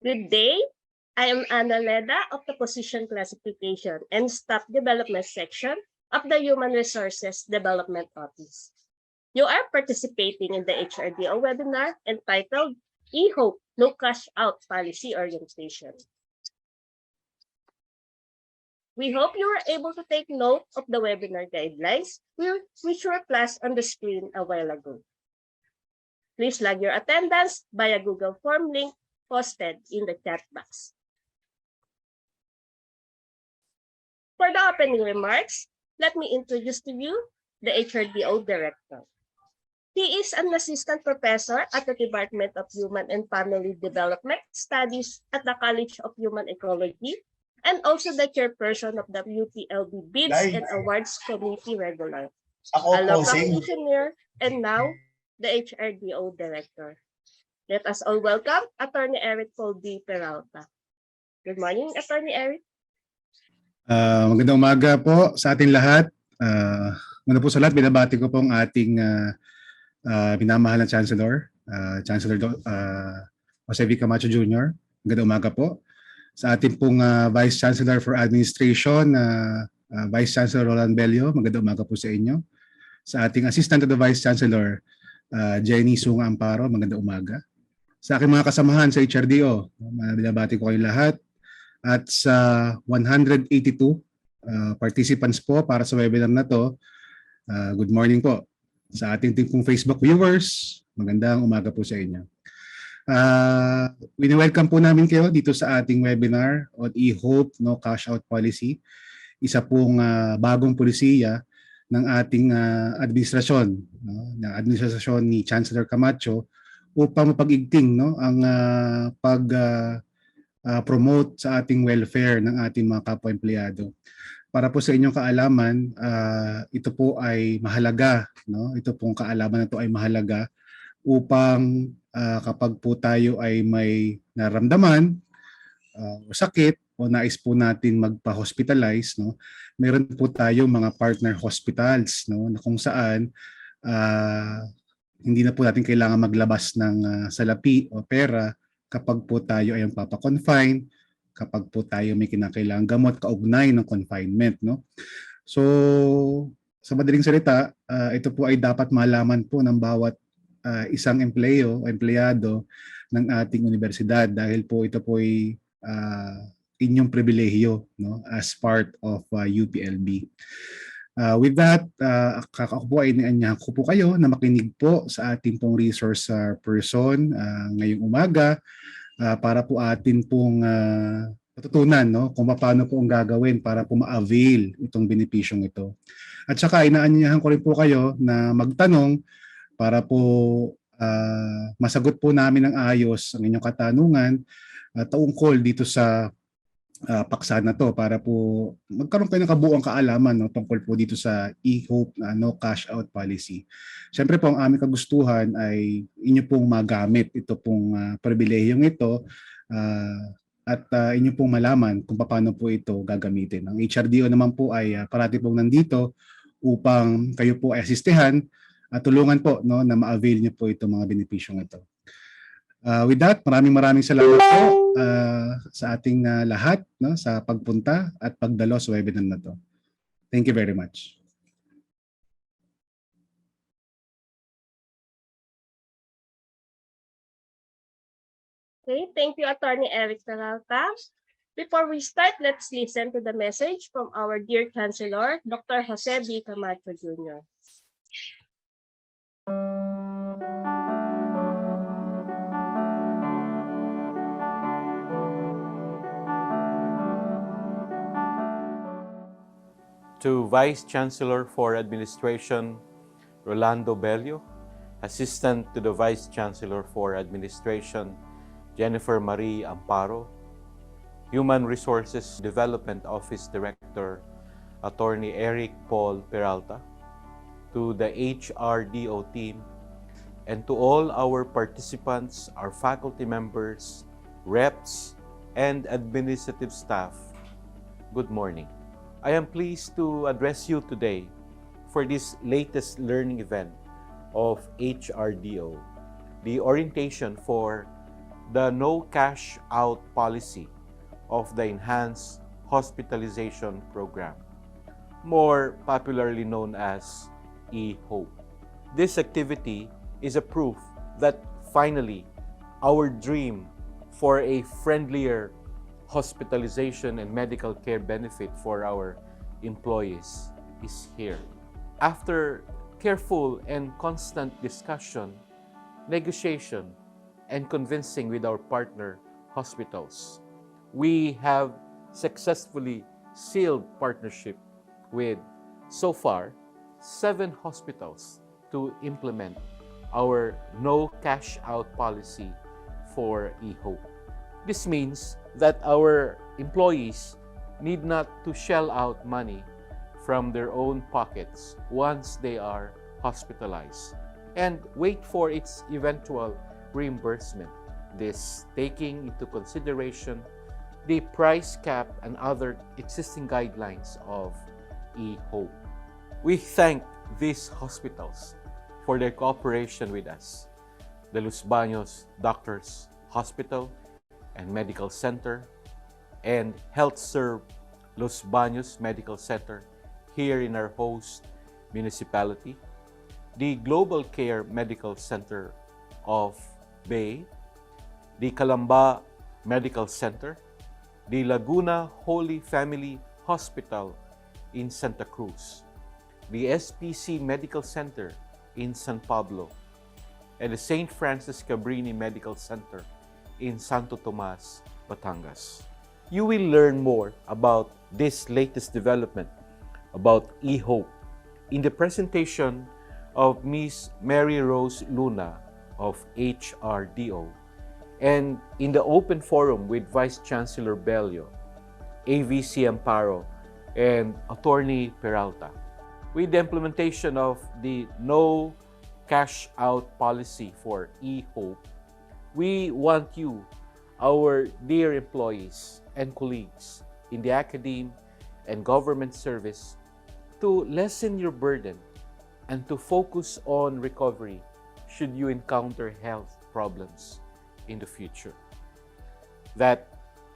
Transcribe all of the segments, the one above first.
Good day. I am Ana Leda of the Position Classification and Staff Development Section of the Human Resources Development Office. You are participating in the HRDO webinar entitled E-Hope No Cash Out Policy Orientation. We hope you were able to take note of the webinar guidelines which were flashed on the screen a while ago. Please log your attendance via Google Form link posted in the chat box. For the opening remarks, let me introduce to you the HRDO Director. He is an assistant professor at the Department of Human and Family Development Studies at the College of Human Ecology and also the chairperson of the UPLB Bids and Awards Committee Regular, a law practitioner, and now the HRDO Director. Let us all welcome Attorney Eric Paul D. Peralta. Good morning, Attorney Eric. Magandang umaga po sa ating lahat. Muna po sa lahat, binabati ko po ang ating minamahal na Chancellor, Chancellor Jose V. Camacho Jr. Magandang umaga po. Sa ating pong Vice Chancellor for Administration, Vice Chancellor Roland Bello, magandang umaga po sa inyo. Sa ating Assistant to the Vice Chancellor, Jenny Sunga Amparo, magandang umaga. Sa aking mga kasamahan sa HRDO, binabati ko kayo lahat. At sa 182 participants po para sa webinar na to, good morning po. Sa ating pong Facebook viewers, magandang umaga po sa inyo. Wini-welcome po namin kayo dito sa ating webinar on E-Hope No Cash Out Policy. Isa pong bagong polisiya ng ating administrasyon, ng administrasyon ni Chancellor Camacho upang mapag-igting ang promote sa ating welfare ng ating mga kapwa-empleyado. Para po sa inyong kaalaman, ito po ay mahalaga, ito pong kaalaman na ito ay mahalaga upang kapag po tayo ay may naramdaman o sakit o nais po natin magpa-hospitalize, meron po tayo mga partner hospitals, na kung saan hindi na po natin kailangan maglabas ng salapi o pera kapag po tayo ay papa-confine, kapag po tayo may kinakailangang gamot kaugnay ng confinement. So, sa madaling salita, ito po ay dapat malaman po ng bawat isang empleyado ng ating universidad dahil po ito po ay inyong pribilehiyo as part of UPLB. With that, ako po ay inaanyahan ko po kayo na makinig po sa ating pong resource person ngayong umaga para po atin pong matutunan kung paano po ang gagawin para po ma-avail itong benepisyong ito. At saka inaanyahan ko rin po kayo na magtanong para po masagot po namin ng ayos ang inyong katanungan tungkol dito sa paksa na to para po magkaroon kayo ng kabuuang kaalaman tungkol po dito sa E-Hope No Cash Out Policy. Siyempre po ang aming kagustuhan ay inyo pong magamit ito pong pribilehiyong ito at inyo pong malaman kung paano po ito gagamitin. Ang HRDO naman po ay parati pong nandito upang kayo po ay asistehan at tulungan po na ma-avail nyo po itong mga benepisyong ito. With that, maraming salamat po sa ating lahat sa pagpunta at pagdalo sa webinar na to. Thank you very much. Okay, thank you, Attorney Eric Peralta. Before we start, let's listen to the message from our dear Chancellor, Dr. Jose V. Camacho Jr. To Vice Chancellor for Administration, Rolando Bello, Assistant to the Vice Chancellor for Administration, Jennifer Marie Amparo, Human Resources Development Office Director, Attorney Eric Paul Peralta, to the HRDO team, and to all our participants, our faculty members, reps, and administrative staff, good morning. I am pleased to address you today for this latest learning event of HRDO, the orientation for the no cash out policy of the Enhanced Hospitalization Programme, more popularly known as e-hope. This activity is a proof that finally our dream for a friendlier hospitalization and medical care benefit for our employees is here. After careful and constant discussion, negotiation, and convincing with our partner hospitals, we have successfully sealed partnership with, so far, 7 hospitals to implement our no cash out policy for eHope. This means that our employees need not to shell out money from their own pockets once they are hospitalized and wait for its eventual reimbursement. This taking into consideration the price cap and other existing guidelines of eHope. We thank these hospitals for their cooperation with us. The Los Baños Doctors Hospital and Medical Center and HealthServe Los Baños Medical Center here in our host municipality, the Global Care Medical Center of Bay, the Calamba Medical Center, the Laguna Holy Family Hospital in Santa Cruz, the SPC Medical Center in San Pablo, and the St. Francis Cabrini Medical Center in Santo Tomas, Batangas. You will learn more about this latest development about eHope in the presentation of Ms. Mary Rose Luna of HRDO and in the open forum with Vice Chancellor Bello, AVC Amparo, and Attorney Peralta. With the implementation of the no cash out policy for eHope, we want you, our dear employees and colleagues in the academe and government service, to lessen your burden and to focus on recovery should you encounter health problems in the future that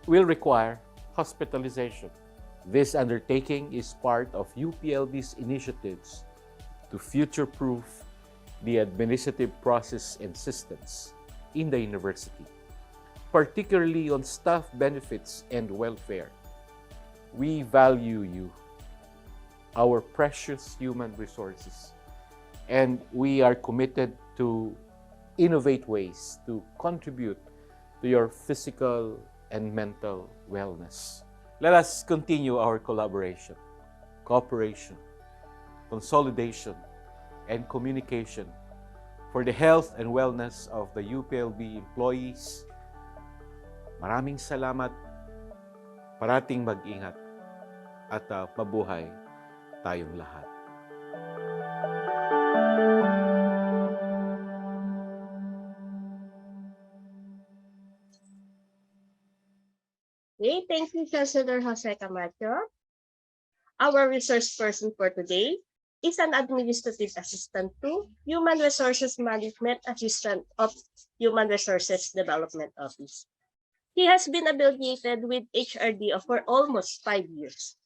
will require hospitalization. This undertaking is part of UPLB's initiatives to future-proof the administrative process and systems in the university, particularly on staff benefits and welfare. We value you, our precious human resources, and we are committed to innovate ways to contribute to your physical and mental wellness. Let us continue our collaboration, cooperation, consolidation, and communication for the health and wellness of the UPLB employees. Maraming salamat, parating mag-ingat, at mabuhay tayong lahat. Okay, thank you, Chancellor Jose Camacho. Our resource person for today is an administrative assistant to Human Resources Management Assistant of Human Resources Development Office. He has been affiliated with HRDO for almost 5 years.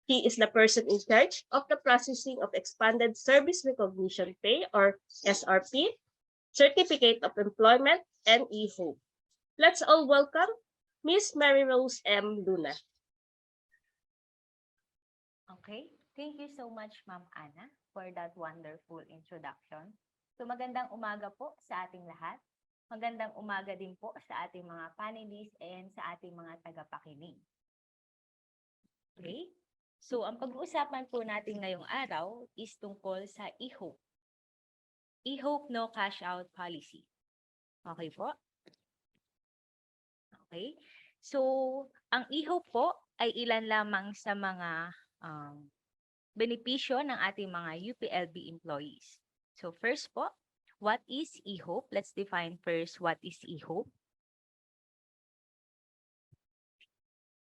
He is the person in charge of the processing of Expanded Service Recognition Pay, or SRP, Certificate of Employment, and eHope. Let's all welcome Ms. Mary Rose M. Luna. Okay, thank you so much, Ma'am Ana, for that wonderful introduction. So magandang umaga po sa ating lahat. Magandang umaga din po sa ating mga panelists and sa ating mga tagapakinig. Okay, so ang pag-uusapan po natin ngayong araw is tungkol sa eHope. eHope No Cash Out Policy. Okay po? Okay, so ang eHope po ay ilan lamang sa mga benepisyo ng ating mga UPLB employees. So first po, what is eHope? Let's define first what is eHope.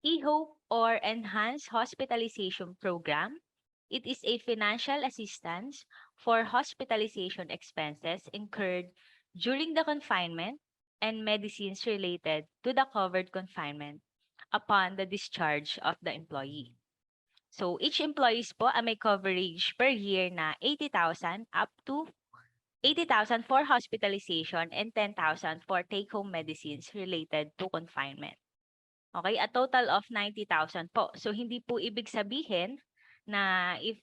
eHope, or Enhanced Hospitalization Programme, it is a financial assistance for hospitalization expenses incurred during the confinement and medicines related to the covered confinement upon the discharge of the employee. So each employees po ay may coverage per year na 80,000 up to 80,000 for hospitalization and 10,000 for take-home medicines related to confinement. Okay, a total of 90,000 po. So hindi po ibig sabihin na if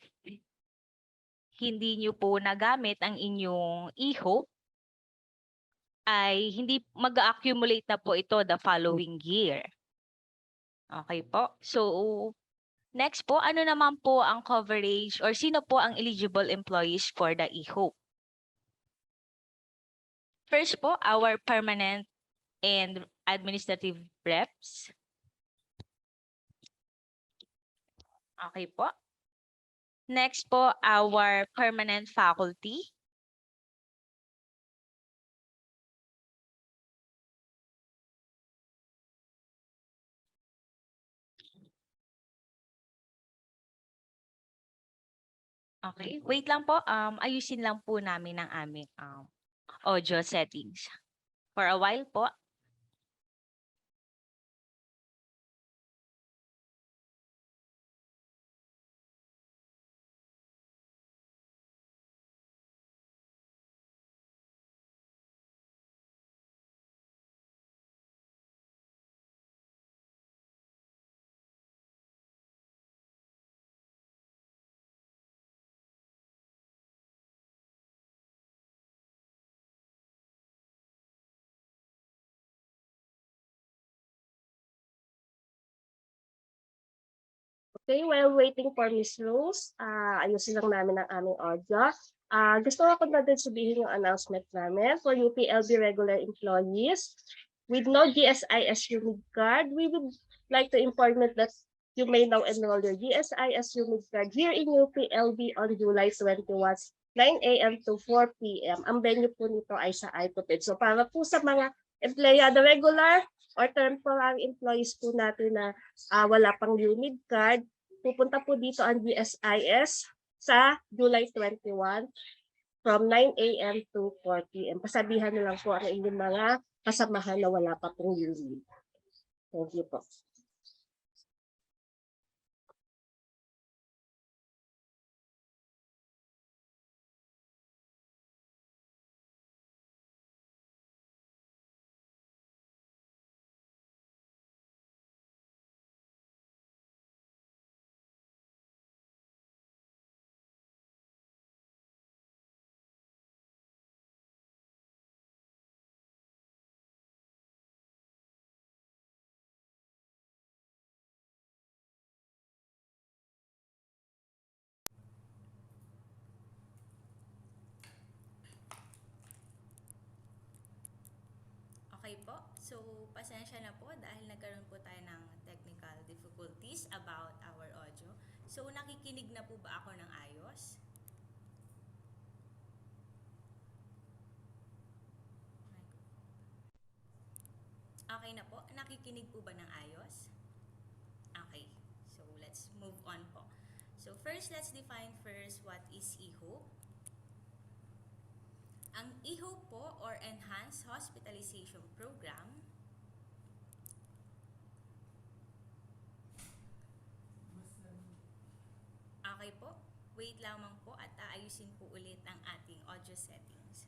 hindi nyo po nagamit ang inyong iho, ay hindi mag-accumulate na po ito the following year. Okay po. So, next po, ano naman po ang coverage or sino po ang eligible employees for the iho? First po, our permanent and administrative reps. Okay po. Next po, our permanent faculty. Okay, wait lang po. Ayusin lang po namin ang aming audio settings. For a while po. Okay, while waiting for Miss Rose, ayusin lang namin ang aming audio. Gusto ko na din sabihin yung announcement namin for UPLB regular employees. With no GSIS unit card, we would like to inform you that you may now enroll your GSIS unit card here in UPLB on July 21, 9 a.m. to 4 p.m. Ang venue po nito ay sa ICOPED. So para po sa mga empleyado regular or temporary employees po natin na wala pang unit card, pupunta po dito ang GSIS sa July 21 from 9 a.m. to 4 p.m. Pasabihan nyo lang po ang inyong mga kasamahan na wala pa pong unit. Thank you po. Okay po. So, pasensya na po dahil nagkaroon po tayo ng technical difficulties about our audio. So, nakikinig na po ba ako ng ayos? Okay na po. Nakikinig po ba ng ayos? Okay. So, let's move on po. So, first, let's define first what is IHO. Ang IHO po or Enhanced Hospitalization Programme okay po, wait lamang po at aayusin po ulit ang ating audio settings.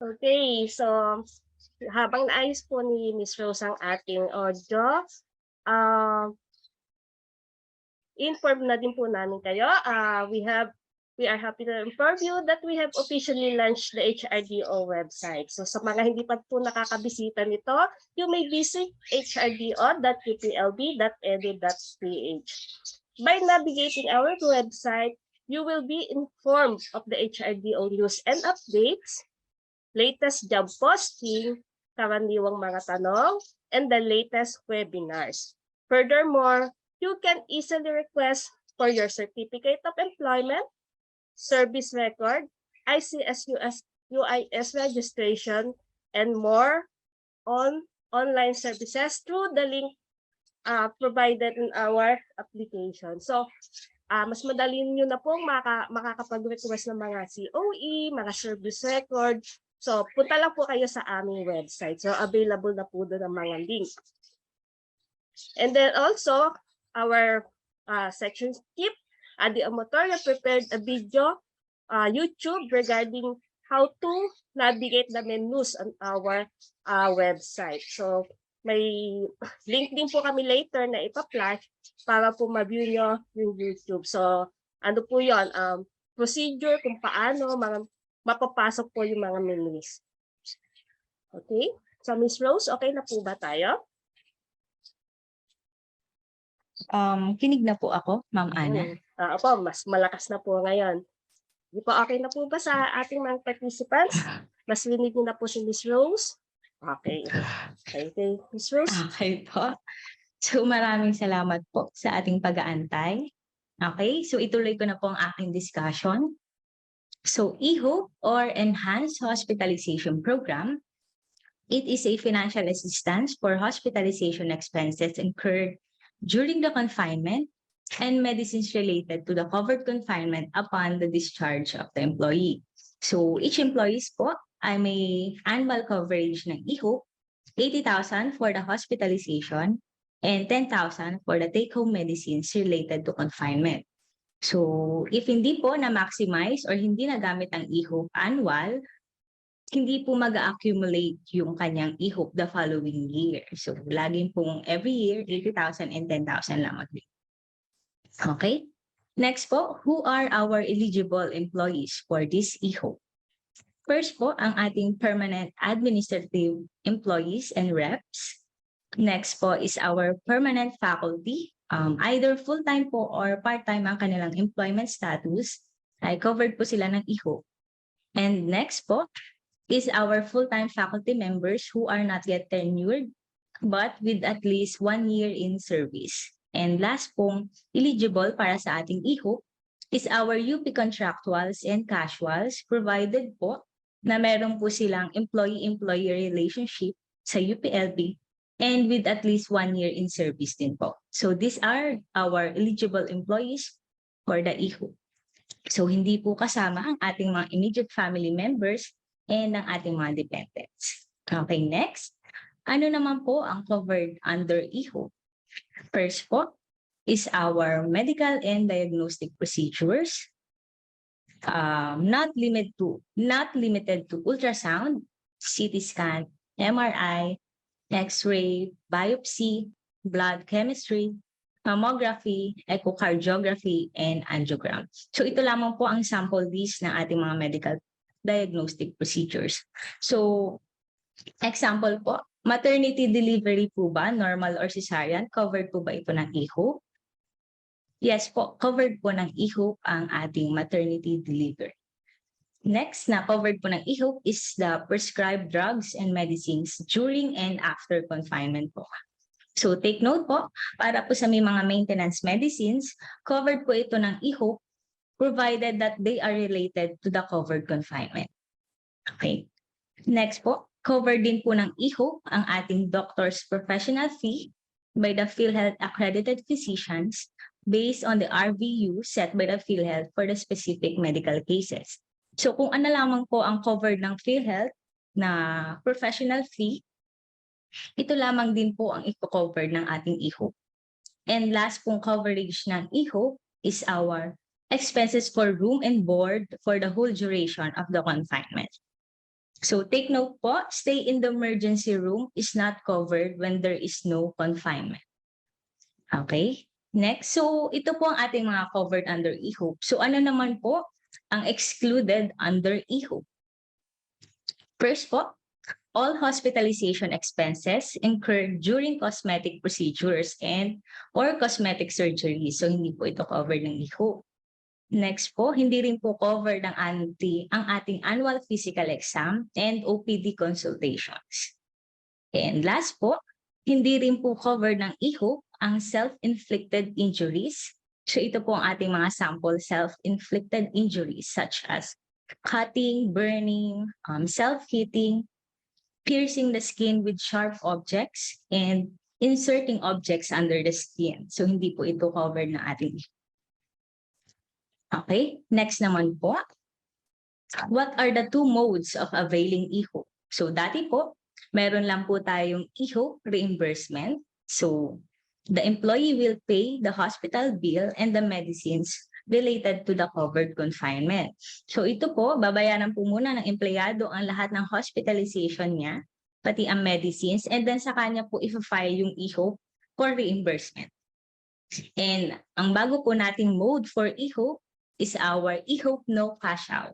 Okay, so habang naayos po ni Miss Rose ang ating audio, inform na din po namin kayo. We have we are happy to inform you that we have officially launched the HRDO website. So sa mga hindi pa po nakakabisita nito, you may visit hrdo.uplb.edu.ph. By navigating our website, you will be informed of the HRDO news and updates, latest job posting, karaniwang mga tanong, and the latest webinars. Furthermore, you can easily request for your certificate of employment, service record, ICSUS UIS registration, and more on online services through the link provided in our application. So, mas madali nyo na pong makakapag-request ng mga COE, mga service record. So, punta lang po kayo sa aming website. So, available na po doon ang mga link. And then also, our section skip, Adi Amotoria prepared a video YouTube regarding how to navigate the menus on our website. So, may link din po kami later na ipa-flash para po ma-view nyo yung YouTube. So, ano po yun? Procedure kung paano mapapasok po yung mga menus. Okay? So, Ms. Rose, okay na po ba tayo? Kinig na po ako, Ma'am Ana. Opo, mas malakas na po ngayon. Di po okay na po ba sa ating mga participants? Mas rinig niyo na po si Ms. Rose? Okay. Okay, Ms. Rose? Okay po. So maraming salamat po sa ating pag-aantay. Okay, so ituloy ko na po ang aking discussion. So EHOPE or Enhanced Hospitalization Programme, it is a financial assistance for hospitalization expenses incurred during the confinement and medicines related to the covered confinement upon the discharge of the employee. So each employees po ay may annual coverage ng EHOPE, 80,000 for the hospitalization and 10,000 for the take-home medicines related to confinement. So if hindi po na-maximize or hindi nagamit ang EHOPE annual, hindi po mag-accumulate yung kanyang EHOPE the following year. So laging pong every year, 80,000 and 10,000 lang mag-. Okay? Next po, who are our eligible employees for this EHOPE? First po, ang ating permanent administrative employees and reps. Next po is our permanent faculty. Either full-time po or part-time ang kanilang employment status, ay covered po sila ng EHOPE. And next po is our full-time faculty members who are not yet tenured but with at least 1 year in service. And last pong eligible para sa ating EHOPE is our UP contractuals and casuals provided po na meron po silang employee-employee relationship sa UPLB and with at least 1 year in service din po. So these are our eligible employees for the EHOPE. So hindi po kasama ang ating mga immediate family members and ang ating mga dependents. Okay, next. Ano naman po ang covered under EHOPE? First po is our medical and diagnostic procedures. Not limited to ultrasound, CT scan, MRI, X-ray, biopsy, blood chemistry, mammography, echocardiography, and angiogram. So ito lamang po ang sample list ng ating mga medical diagnostic procedures. So example po, maternity delivery po ba, normal or cesarean, covered po ba ito ng EHOPE? Yes po, covered po ng EHOPE ang ating maternity delivery. Next na covered po ng EHOPE is the prescribed drugs and medicines during and after confinement po. So take note po, para po sa may mga maintenance medicines, covered po ito ng EHOPE provided that they are related to the covered confinement. Okay. Next po, covered din po ng EHOPE ang ating doctor's professional fee by the PhilHealth accredited physicians based on the RVU set by the PhilHealth for the specific medical cases. So kung ano lamang po ang covered ng PhilHealth na professional fee, ito lamang din po ang i-cover ng ating EHOPE. And last pong coverage ng EHOPE is our expenses for room and board for the whole duration of the confinement. So take note po, stay in the emergency room is not covered when there is no confinement. Okay? Next, so ito po ang ating mga covered under EHOPE. So ano naman po ang excluded under IHO. First po, all hospitalization expenses incurred during cosmetic procedures and or cosmetic surgery. So hindi po ito covered ng IHO. Next po, hindi rin po covered ang ating annual physical exam and OPD consultations. And last po, hindi rin po covered ng IHO ang self-inflicted injuries. So ito po ang ating mga sample self-inflicted injuries such as cutting, burning, self-hitting, piercing the skin with sharp objects, and inserting objects under the skin. So hindi po ito covered na ating. Okay, next naman po. What are the two modes of availing IHO? So dati po, meron lang po tayong IHO reimbursement. So the employee will pay the hospital bill and the medicines related to the covered confinement. So ito po, babayaran po muna ng empleyado ang lahat ng hospitalization niya, pati ang medicines, and then sa kanya po i-file yung IHO for reimbursement. And ang bago po nating mode for IHO is our IHO no cash out.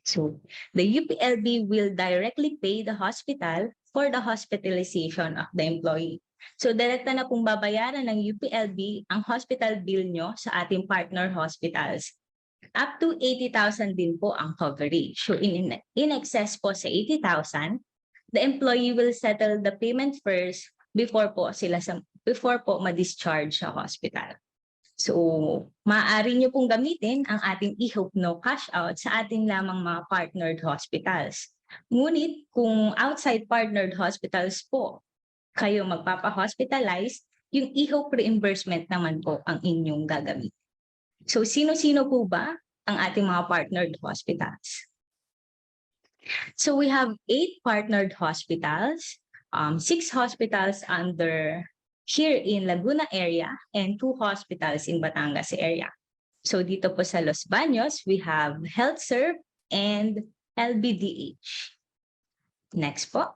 So the UPLB will directly pay the hospital for the hospitalization of the employee. So direkta na pong babayaran ng UPLB ang hospital bill nyo sa ating partner hospitals. Up to 80,000 din po ang coverage. So in excess po sa 80,000, the employee will settle the payment first before po ma-discharge sa hospital. So maaari nyo pong gamitin ang ating IHO no cash out sa ating lamang mga partnered hospitals. Ngunit kung outside partnered hospitals po kayo magpapa-hospitalize, yung IHO reimbursement naman po ang inyong gagamitin. So sino-sino po ba ang ating mga partnered hospitals? So we have 8 partnered hospitals, 6 hospitals under here in Laguna area, and 2 hospitals in Batangas area. So dito po sa Los Baños, we have HealthServe and LBDH. Next po.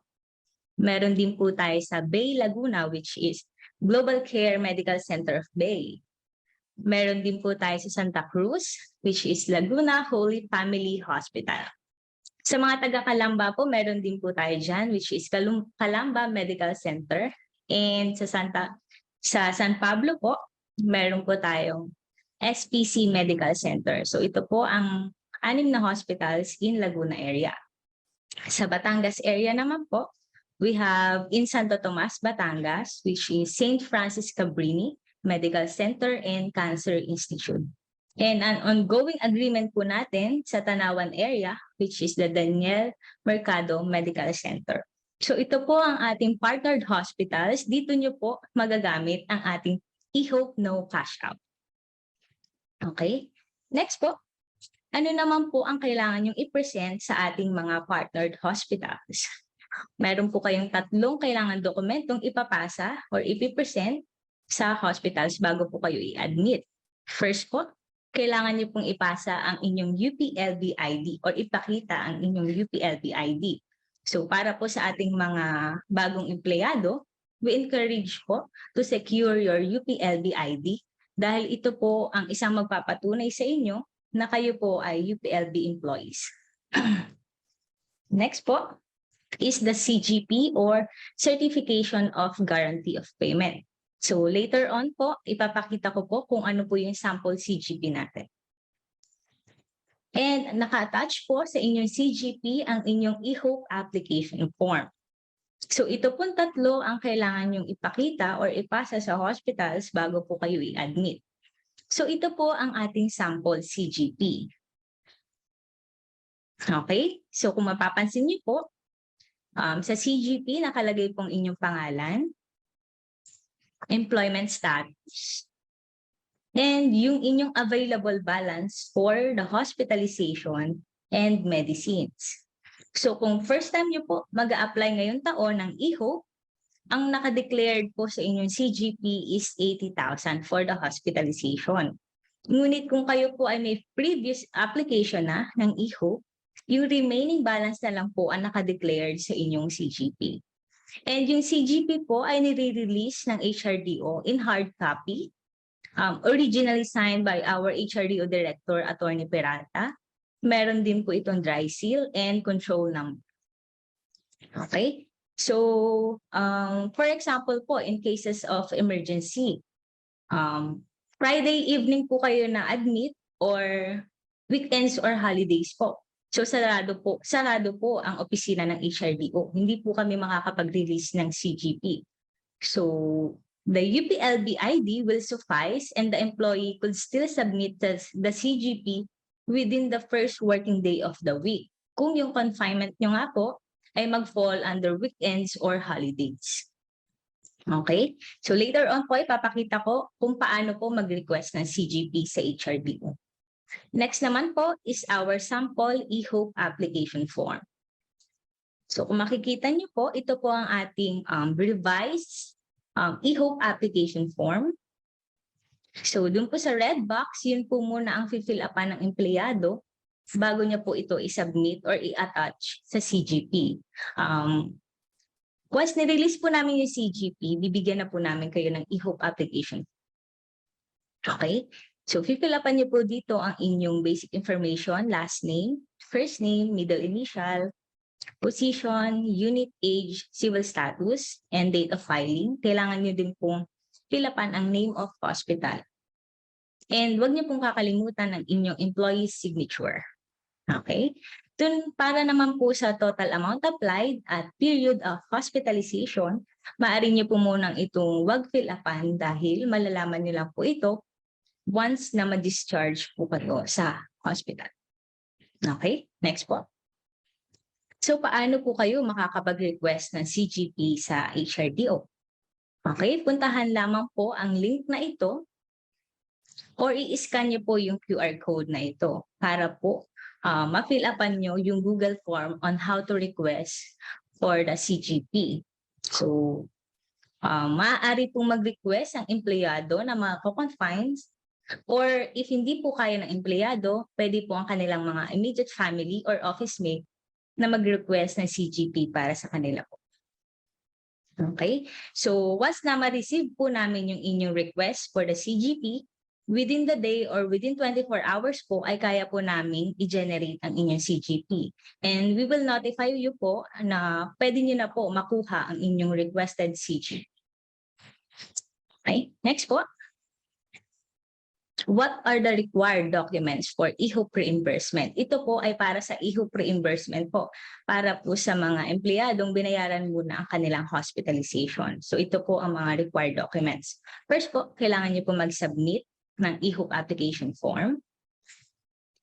Meron din po tayo sa Bay Laguna, which is Global Care Medical Center of Bay. Meron din po tayo sa Santa Cruz, which is Laguna Holy Family Hospital. Sa mga taga-Calamba po, meron din po tayo dyan, which is Calamba Medical Center. And sa San Pablo po, meron po tayong SPC Medical Center. So ito po ang 6 na hospitals in Laguna area. Sa Batangas area naman po, we have in Santo Tomas, Batangas, which is St. Francis Cabrini Medical Center and Cancer Institute. And an ongoing agreement po natin sa Tanawan area, which is the Daniel Mercado Medical Center. So ito po ang ating partnered hospitals. Dito nyo po magagamit ang ating IHO no cash out. Okay? Next po. Ano naman po ang kailangan nyong i-present sa ating mga partnered hospitals? Meron po kayong 3 kailangan dokumentong ipapasa or ipipresent sa hospitals bago po kayo i-admit. First po, kailangan nyo pong ipasa ang inyong UPLB ID or ipakita ang inyong UPLB ID. So para po sa ating mga bagong empleyado, we encourage po to secure your UPLB ID dahil ito po ang isang magpapatunay sa inyo na kayo po ay UPLB employees. Next po is the CGP or Certification of Guarantee of Payment. So later on po, ipapakita ko po kung ano po yung sample CGP natin. And naka-attach po sa inyong CGP ang inyong IHO application form. So ito pong 3 ang kailangan nyong ipakita or ipasa sa hospitals bago po kayo i-admit. So ito po ang ating sample CGP. Okay? So kung mapapansin niyo po, sa CGP nakalagay pong inyong pangalan, employment status, and yung inyong available balance for the hospitalization and medicines. So kung first time nyo po mag-a-apply ngayong taon ng IHO, ang nakadeclared po sa inyong CGP is 80,000 for the hospitalization. Ngunit kung kayo po ay may previous application na ng IHO, yung remaining balance na lang po ang nakadeclared sa inyong CGP. And yung CGP po ay nire-release ng HRDO in hard copy originally signed by our HRDO Director, Attorney Peralta. Meron din po itong dry seal and control number. Okay? So, for example po, in cases of emergency, Friday evening po kayo na-admit or weekends or holidays po. So, sarado po ang opisina ng HRDO. Hindi po kami makakapag-release ng CGP. So, the UPLB ID will suffice and the employee could still submit the CGP within the first working day of the week. Kung yung confinement nyo nga po ay mag-fall under weekends or holidays. Okay? So later on po, ipapakita ko kung paano po mag-request ng CGP sa HRDO. Next naman po is our sample e-hope application form. So kung makikita nyo po, ito po ang ating revised e-hope application form. So dun po sa red box, yun po muna ang fill upan ng empleyado bago niya po ito i-submit or i-attach sa CGP. Once nirelease po namin yung CGP, bibigyan na po namin kayo ng e-hope application. Okay? So fill upan niyo po dito ang inyong basic information, last name, first name, middle initial, position, unit, age, civil status, and date of filing. Kailangan niyo din pong fill upan ang name of hospital. And huwag niyo pong kakalimutan ang inyong employee's signature. Okay? Dun, para naman po sa total amount applied at period of hospitalization, maaari niyo po munang itong wag fill upan dahil malalaman niyo lang po ito once na ma-discharge po kayo sa hospital. Okay? Next po. So, paano po kayo makakapag-request ng CGP sa HRDO? Okay, puntahan lamang po ang link na ito or i-scan niyo po yung QR code na ito para po ma-fill upan nyo yung Google form on how to request for the CGP. So, maaari pong mag-request ang empleyado na mga co-confines or if hindi po kaya ng empleyado, pwede po ang kanilang mga immediate family or office mate na mag-request ng CGP para sa kanila po. Okay? So, once na ma-receive po namin yung inyong request for the CGP, within the day or within 24 hours po ay kaya po namin i-generate ang inyong CGP. And we will notify you po na pwede nyo na po makuha ang inyong requested CGP. Okay? Next po. What are the required documents for e-hope reimbursement? Ito po ay para sa e-hope reimbursement po, para po sa mga empleyadong binayaran muna ang kanilang hospitalization. So ito po ang mga required documents. First po, kailangan niyo po mag-submit ng e-hope application form.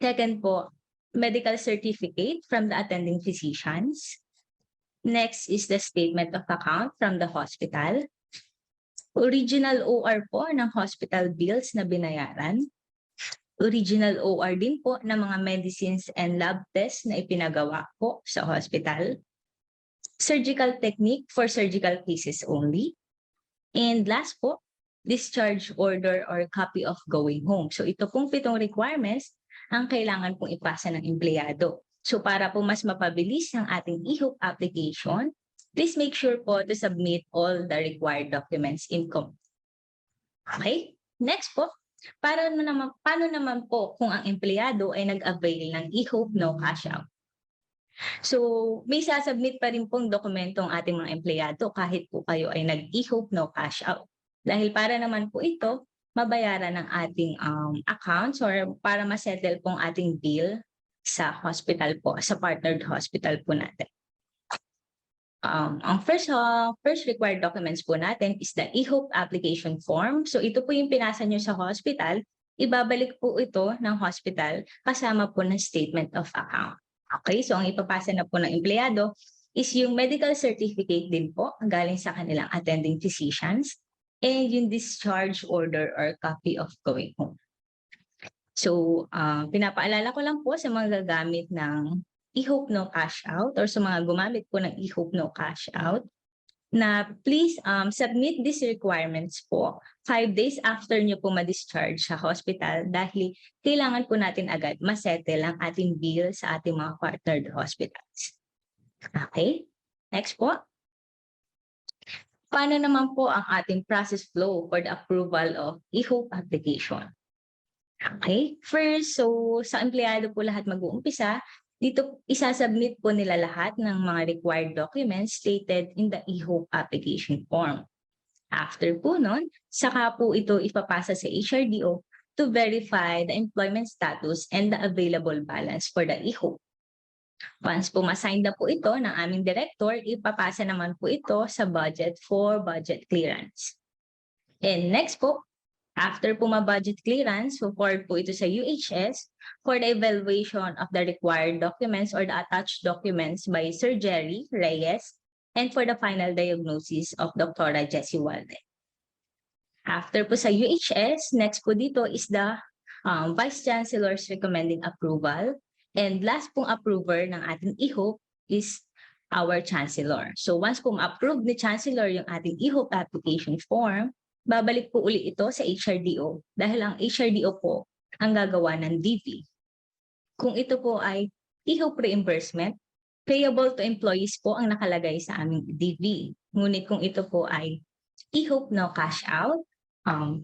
Second po, medical certificate from the attending physicians. Next is the statement of account from the hospital. Original OR po ng hospital bills na binayaran. Original OR din po ng mga medicines and lab tests na ipinagawa po sa hospital. Surgical technique for surgical cases only. And last po, discharge order or copy of going home. So ito pong 7 requirements ang kailangan pong ipasa ng empleyado. So para po mas mapabilis ang ating e-hope application, please make sure po to submit all the required documents in complete. Okay? Next po, paano naman po kung ang empleyado ay nag-avail ng e-hope no cash out? So, may sasubmit pa rin pong dokumento ang ating mga empleyado kahit po kayo ay nag-e-hope no cash out. Dahil para naman po ito, mabayaran ng ating accounts or para masettle pong ating bill sa hospital po, sa partnered hospital po natin. Ang first required documents po natin is the e-hope application form. So ito po yung pinasa nyo sa hospital, ibabalik po ito ng hospital kasama po ng statement of account. Okay, so ang ipapasa na po ng empleyado is yung medical certificate din po galing sa kanilang attending physicians and yung discharge order or copy of going home. So pinapaalala ko lang po sa mga gagamit ng e-hope no cash out or sa mga gumamit po ng e-hope no cash out na please submit these requirements po 5 days after nyo po ma-discharge sa hospital dahil kailangan po natin agad masettle ang ating bill sa ating mga partnered hospitals. Okay? Next po. Paano naman po ang ating process flow for the approval of e-hope application? Okay, first, so sa empleyado po lahat mag-uumpisa, dito isasubmit po nila lahat ng mga required documents stated in the e-hope application form. After po nun, saka po ito ipapasa sa HRDO to verify the employment status and the available balance for the e-hope. Once po ma-sign na po ito ng aming director, ipapasa naman po ito sa budget for budget clearance. And next po, after po ma-budget clearance, forward po ito sa UHS for the evaluation of the required documents or the attached documents by Sir Jerry Reyes and for the final diagnosis of Dr. Jessie Walde. After po sa UHS, next po dito is the Vice Chancellor's recommending approval. And last pong approver ng ating e-hope is our Chancellor. So once po ma-approve ni Chancellor yung ating e-hope application form, babalik po uli ito sa HRDO dahil ang HRDO po ang gagawa ng DV. Kung ito po ay e-hope reimbursement, payable to employees po ang nakalagay sa aming DV. Ngunit kung ito po ay e-hope no cash out,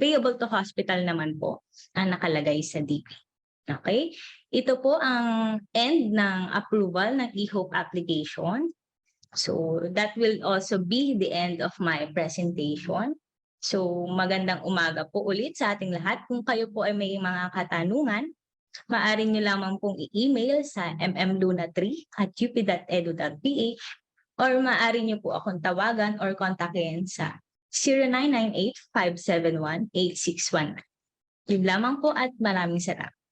payable to hospital naman po ang nakalagay sa DV. Okay? Ito po ang end ng approval ng e-hope application. So that will also be the end of my presentation. So magandang umaga po ulit sa ating lahat. Kung kayo po ay may mga katanungan, maaari nyo lamang pong i-email sa mmluna3@up.edu.ph or maaari nyo po akong tawagan or kontakin sa 0998-571-8619. Yun lamang po at maraming salamat.